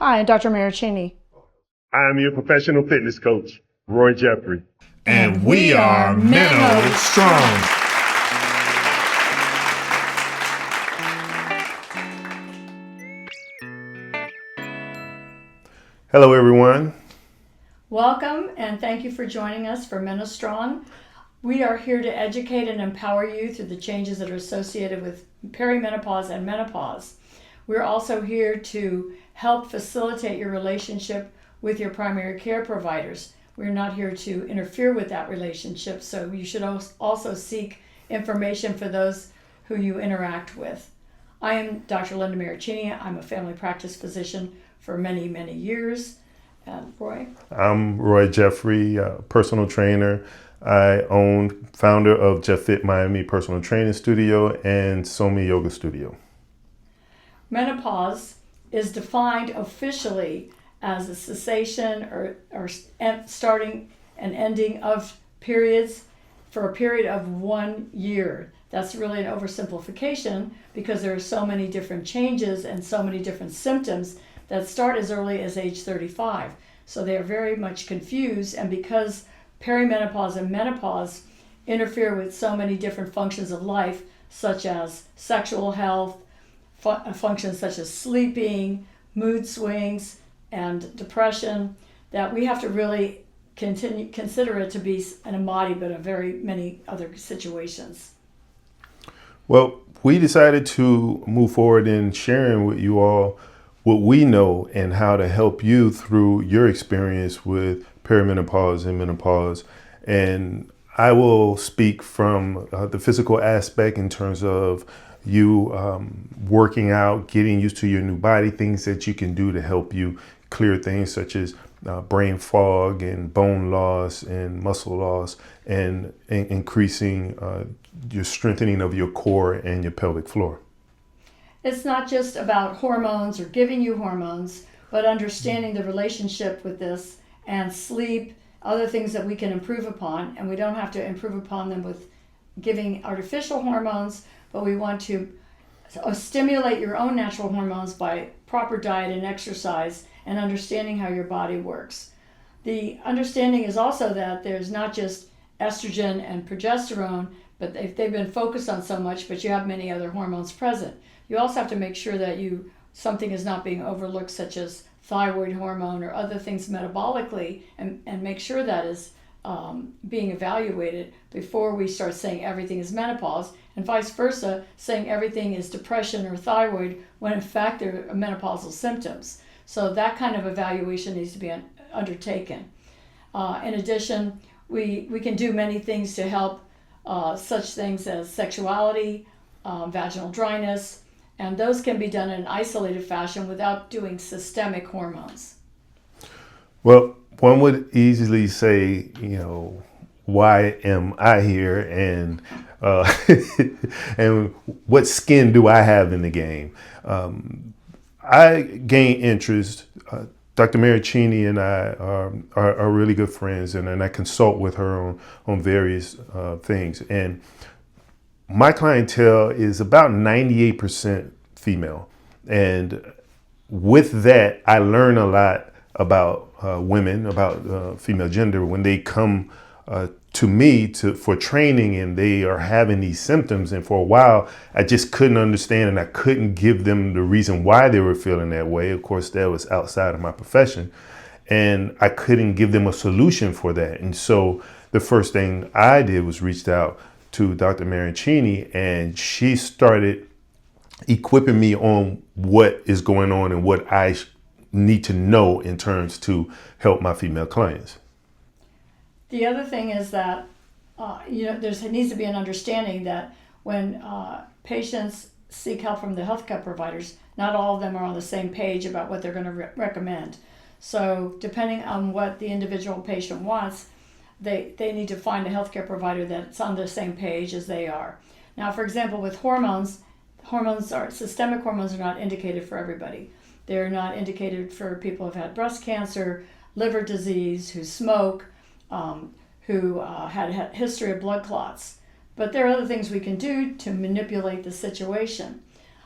Hi, Dr. Marraccini. I'm your professional fitness coach, Roy Jeffery. And we are MenoStrong. Hello, everyone. Welcome, and thank you for joining us for MenoStrong. We are here to educate and empower you through the changes that are associated with perimenopause and menopause. We're also here to help facilitate your relationship with your primary care providers. We're not here to interfere with that relationship, so you should also seek information for those who you interact with. I am Dr. Linda Marraccini. I'm a family practice physician for many, many years. And Roy? I'm Roy Jeffery, personal trainer. I founder of Jeff Fit Miami Personal Training Studio and Somi Yoga Studio. Menopause is defined officially as a cessation or starting and ending of periods for a period of 1 year. That's really an oversimplification because there are so many different changes and so many different symptoms that start as early as age 35. So they are very much confused, and because perimenopause and menopause interfere with so many different functions of life, such as sexual health, functions such as sleeping, mood swings, and depression, that we have to really consider it to be an embodiment of very many other situations. Well, we decided to move forward in sharing with you all what we know and how to help you through your experience with perimenopause and menopause. And I will speak from the physical aspect in terms of you working out, getting used to your new body, things that you can do to help you clear things such as brain fog and bone loss and muscle loss, and increasing your strengthening of your core and your pelvic floor. It's not just about hormones or giving you hormones, but understanding the relationship with this and sleep, other things that we can improve upon. And we don't have to improve upon them with giving artificial hormones, but we want to stimulate your own natural hormones by proper diet and exercise and understanding how your body works. The understanding is also that there's not just estrogen and progesterone, but they've been focused on so much, but you have many other hormones present. You also have to make sure that something is not being overlooked, such as thyroid hormone or other things metabolically, and make sure that is being evaluated before we start saying everything is menopause, and vice versa, saying everything is depression or thyroid when in fact there are menopausal symptoms. So that kind of evaluation needs to be undertaken. In addition, we can do many things to help such things as sexuality, vaginal dryness, and those can be done in an isolated fashion without doing systemic hormones. Well, one would easily say, why am I here, and and what skin do I have in the game? I gained interest. Dr. Marraccini and I are really good friends, and I consult with her on various things. And my clientele is about 98% female. And with that, I learn a lot about women, about female gender, when they come to me for training and they are having these symptoms. And for a while, I just couldn't understand, and I couldn't give them the reason why they were feeling that way. Of course, that was outside of my profession, and I couldn't give them a solution for that. And so the first thing I did was reached out to Dr. Marraccini, and she started equipping me on what is going on and what I need to know in terms to help my female clients. The other thing is that there needs to be an understanding that when patients seek help from the healthcare providers, not all of them are on the same page about what they're going to recommend. So depending on what the individual patient wants, they need to find a healthcare provider that's on the same page as they are. Now, for example, with systemic hormones are not indicated for everybody. They're not indicated for people who've had breast cancer, liver disease, who smoke, who had a history of blood clots. But there are other things we can do to manipulate the situation.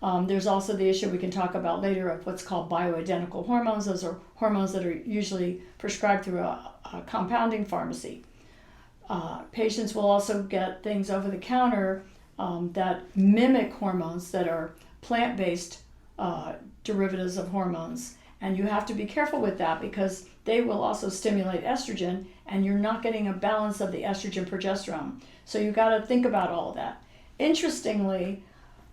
There's also the issue we can talk about later of what's called bioidentical hormones. Those are hormones that are usually prescribed through a compounding pharmacy. Patients will also get things over the counter that mimic hormones that are plant-based derivatives of hormones. And you have to be careful with that because they will also stimulate estrogen, and you're not getting a balance of the estrogen progesterone. So you got to think about all of that. Interestingly,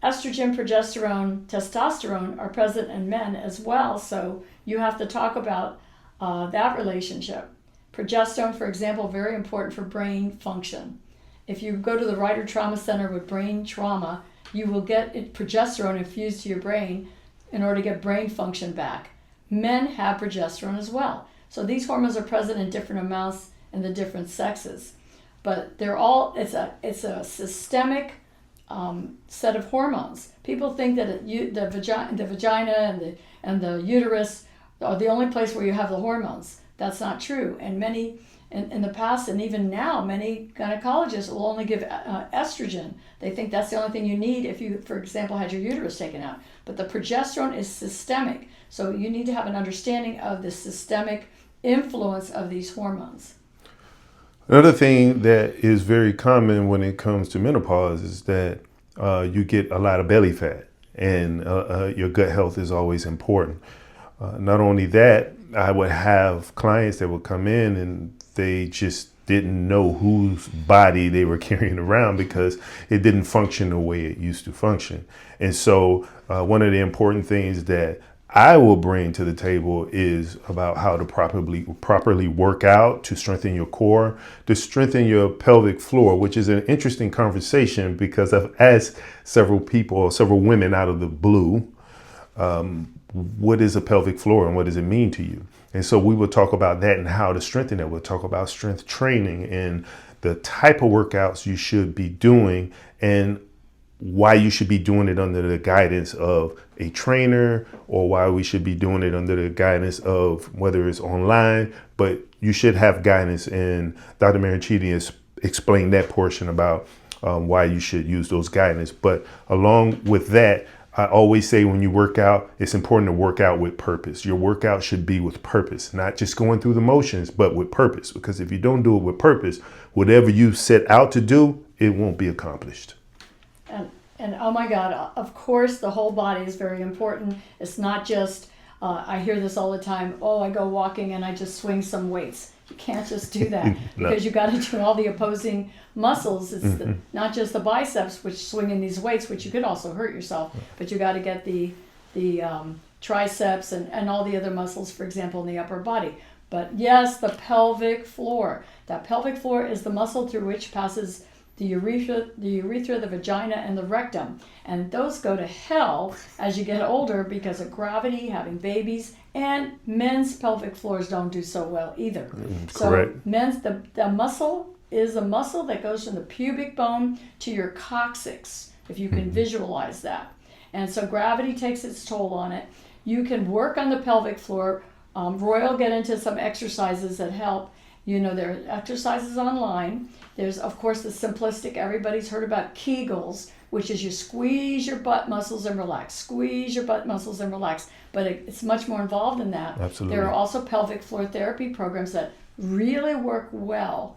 estrogen, progesterone, testosterone are present in men as well, so you have to talk about that relationship. Progesterone, for example, very important for brain function. If you go to the Ryder Trauma Center with brain trauma, you will get progesterone infused to your brain in order to get brain function back. Men have progesterone as well. So these hormones are present in different amounts in the different sexes. But they're all, it's a systemic set of hormones. People think that the vagina and the uterus are the only place where you have the hormones. That's not true. And many, in the past and even now, many gynecologists will only give estrogen. They think that's the only thing you need if you, for example, had your uterus taken out. But the progesterone is systemic. So you need to have an understanding of the systemic influence of these hormones. Another thing that is very common when it comes to menopause is that you get a lot of belly fat, and your gut health is always important. Not only that, I would have clients that would come in and they just didn't know whose body they were carrying around because it didn't function the way it used to function. And so one of the important things that I will bring to the table is about how to properly work out to strengthen your core, to strengthen your pelvic floor, which is an interesting conversation because I've asked several women out of the blue, what is a pelvic floor and what does it mean to you? And so we will talk about that and how to strengthen it. We'll talk about strength training and the type of workouts you should be doing and why you should be doing it under the guidance of a trainer or why we should be doing it under the guidance of whether it's online, but you should have guidance, and Dr. Marraccini has explained that portion about why you should use those guidance. But along with that, I always say when you work out, it's important to work out with purpose. Your workout should be with purpose, not just going through the motions, but with purpose. Because if you don't do it with purpose, whatever you set out to do, it won't be accomplished. And oh my God, of course, the whole body is very important. It's not just, I hear this all the time, I go walking and I just swing some weights. You can't just do that because you got to do all the opposing muscles. It's not just the biceps, which swing in these weights, which you could also hurt yourself, but you got to get the triceps and all the other muscles, for example, in the upper body. But yes, the pelvic floor. That pelvic floor is the muscle through which passes the urethra, the vagina, and the rectum. And those go to hell as you get older because of gravity, having babies, and men's pelvic floors don't do so well either. Correct. So the muscle is a muscle that goes from the pubic bone to your coccyx, if you can visualize that. And so gravity takes its toll on it. You can work on the pelvic floor. Roy will get into some exercises that help. There are exercises online. There's, of course, the simplistic, everybody's heard about Kegels, which is you squeeze your butt muscles and relax. Squeeze your butt muscles and relax. But it's much more involved than that. Absolutely. There are also pelvic floor therapy programs that really work well.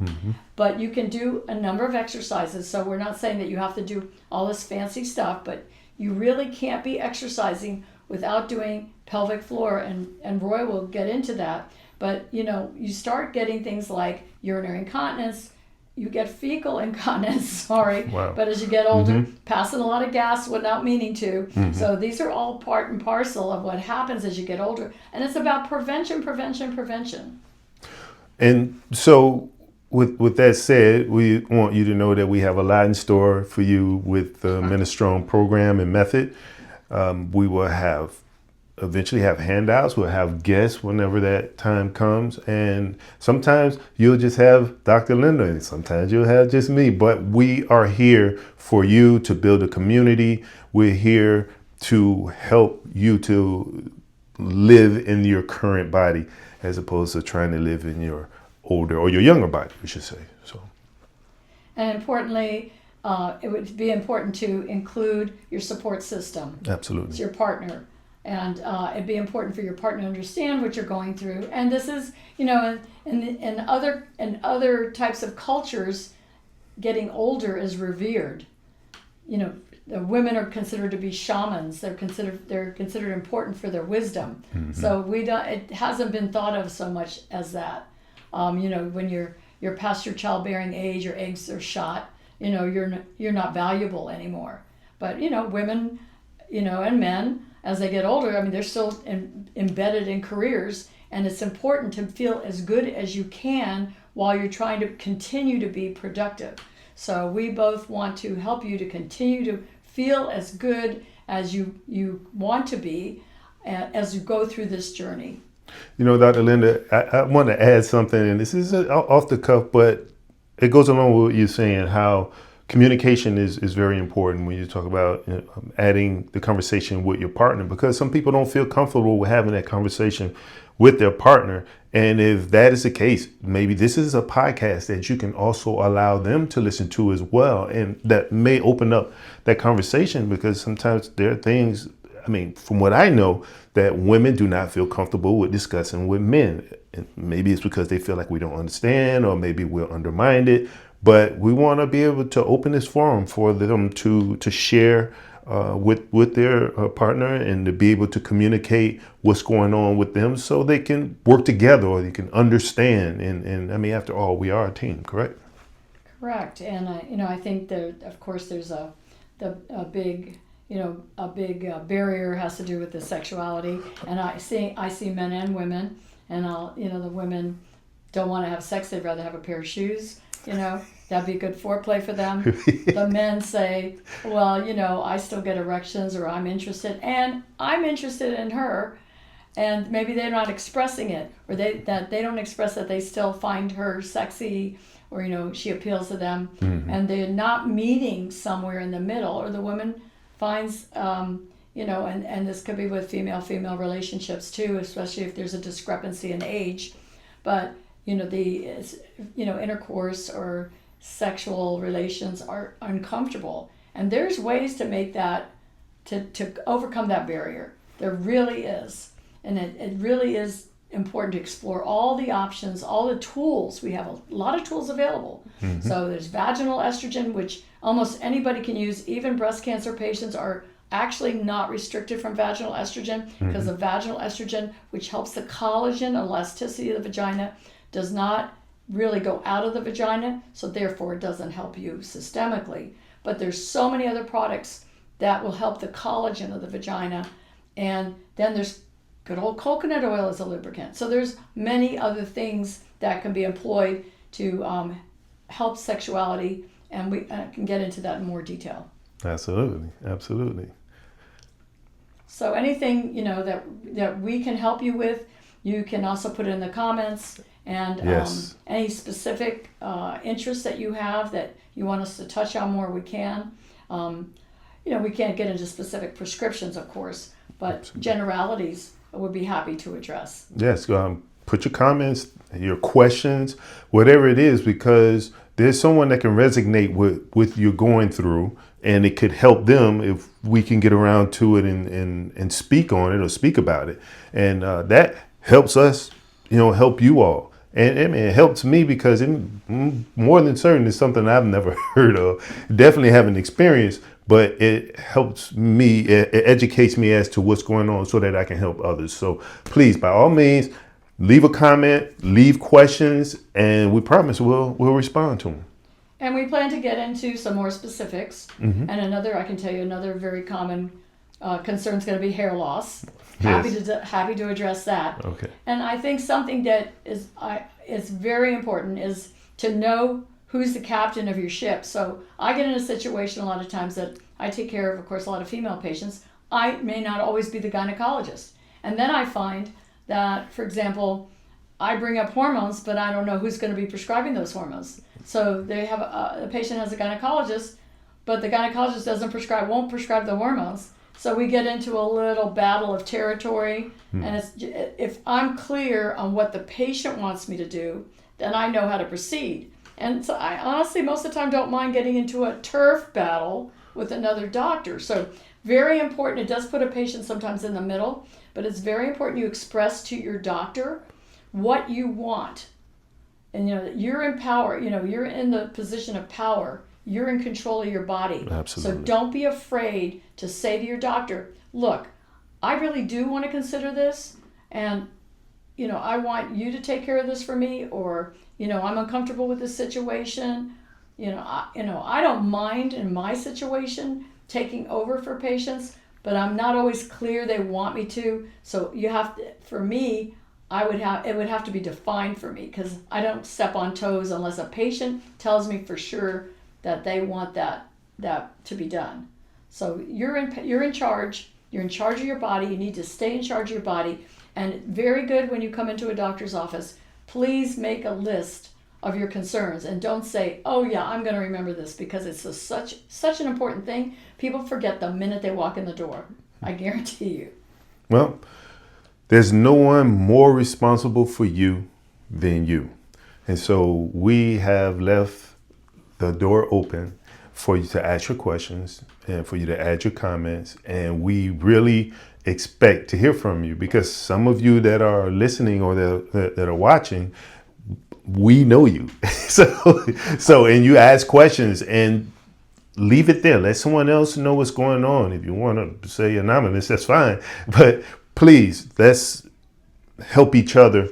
But you can do a number of exercises. So we're not saying that you have to do all this fancy stuff, but you really can't be exercising without doing pelvic floor. And Roy will get into that. But, you start getting things like urinary incontinence, you get fecal incontinence, Wow. But as you get older, passing a lot of gas without meaning to. So these are all part and parcel of what happens as you get older. And it's about prevention. And so with that said, we want you to know that we have a lot in store for you with the MenoStrong program and method. We will eventually have handouts. We'll have guests whenever that time comes. And sometimes you'll just have Dr. Linda and sometimes you'll have just me. But we are here for you to build a community. We're here to help you to live in your current body as opposed to trying to live in your older or your younger body, we should say. So. And importantly, it would be important to include your support system. Absolutely. It's your partner. And it'd be important for your partner to understand what you're going through. And this is, in other types of cultures, getting older is revered. The women are considered to be shamans. They're considered important for their wisdom. Mm-hmm. So it hasn't been thought of so much as that. When you're past your childbearing age, your eggs are shot. You're not valuable anymore. But women, and men, as they get older, they're still embedded in careers, and it's important to feel as good as you can while you're trying to continue to be productive. So we both want to help you to continue to feel as good as you want to be as you go through this journey. Dr. Linda, I want to add something, and this is off the cuff, but it goes along with what you're saying, how communication is very important when you talk about adding the conversation with your partner, because some people don't feel comfortable with having that conversation with their partner. And if that is the case, maybe this is a podcast that you can also allow them to listen to as well. And that may open up that conversation, because sometimes there are things, from what I know, that women do not feel comfortable with discussing with men. And maybe it's because they feel like we don't understand, or maybe we're undermined it. But we want to be able to open this forum for them to share with their partner, and to be able to communicate what's going on with them, so they can work together, or they can understand. And after all, we are a team, correct? Correct. And I think that, of course, there's a big barrier has to do with the sexuality. And I see men and women, and the women don't want to have sex; they'd rather have a pair of shoes. That'd be good foreplay for them. The men say, well, I still get erections, or I'm interested in her, and maybe they're not expressing it, or they don't express that they still find her sexy, or she appeals to them, mm-hmm. and they're not meeting somewhere in the middle, or the woman finds, and this could be with female relationships too, especially if there's a discrepancy in age, but intercourse or sexual relations are uncomfortable. And there's ways to make that, to overcome that barrier. There really is. And it really is important to explore all the options, all the tools. We have a lot of tools available. Mm-hmm. So there's vaginal estrogen, which almost anybody can use. Even breast cancer patients are actually not restricted from vaginal estrogen, because mm-hmm. the vaginal estrogen, which helps the collagen, elasticity of the vagina, does not really go out of the vagina, so therefore it doesn't help you systemically. But there's so many other products that will help the collagen of the vagina. And then there's good old coconut oil as a lubricant. So there's many other things that can be employed to help sexuality, and we can get into that in more detail. Absolutely. So anything that we can help you with, you can also put it in the comments. And yes. Any specific interests that you have that you want us to touch on more, we can. We can't get into specific prescriptions, of course, but generalities we'd be happy to address. Yes, put your comments, your questions, whatever it is, because there's someone that can resonate with you're going through, and it could help them if we can get around to it and speak on it, or speak about it. And that helps us, help you all. And it helps me, because more than certain, it's something I've never heard of, definitely haven't experienced, but it helps me, it educates me as to what's going on, so that I can help others. So please, by all means, leave a comment, leave questions, and we promise we'll respond to them. And we plan to get into some more specifics. Mm-hmm. And I can tell you another very common concern is going to be hair loss. Yes. Happy to address that. Okay. And I think something that is very important is to know who's the captain of your ship. So I get in a situation a lot of times that I take care of course, a lot of female patients. I may not always be the gynecologist. And then I find that, for example, I bring up hormones, but I don't know who's going to be prescribing those hormones. So they have the patient has a gynecologist, but the gynecologist won't prescribe the hormones. So we get into a little battle of territory. And if I'm clear on what the patient wants me to do, then I know how to proceed. And so I honestly, most of the time, don't mind getting into a turf battle with another doctor. So very important. It does put a patient sometimes in the middle, but it's very important you express to your doctor what you want. And you're in power. You're in the position of power. You're in control of your body. Absolutely. So don't be afraid to say to your doctor, look, I really do want to consider this, and I want you to take care of this for me, or I'm uncomfortable with this situation. I don't mind in my situation taking over for patients, but I'm not always clear they want me to. So for me, it would have to be defined for me, because I don't step on toes unless a patient tells me for sure that they want that to be done. So you're in charge. You're in charge of your body. You need to stay in charge of your body. And very good when you come into a doctor's office, please make a list of your concerns, and don't say, oh yeah, I'm going to remember this, because it's such an important thing. People forget the minute they walk in the door. I guarantee you. Well, there's no one more responsible for you than you. And so we have left the door open for you to ask your questions and for you to add your comments. And we really expect to hear from you, because some of you that are listening or that are watching, we know you. So and you ask questions, and leave it there. Let someone else know what's going on. If you want to say anonymous, that's fine. But please, let's help each other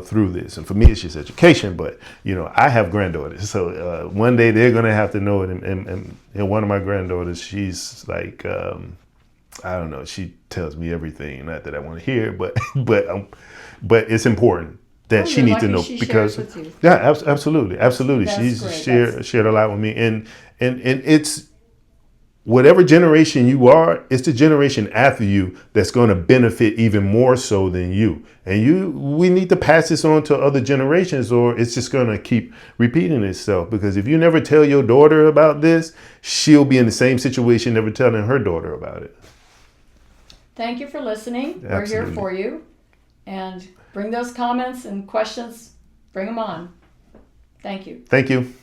through this. And for me, it's just education. But I have granddaughters, so one day they're going to have to know it. And one of my granddaughters, she's like, I don't know. She tells me everything, not that I want to hear, but it's important that she needs to know, because absolutely. That's She's great. shared a lot with me, and it's whatever generation you are, it's the generation after you that's going to benefit even more so than you. And we need to pass this on to other generations, or it's just going to keep repeating itself. Because if you never tell your daughter about this, she'll be in the same situation, never telling her daughter about it. Thank you for listening. Absolutely. We're here for you. And bring those comments and questions, bring them on. Thank you. Thank you.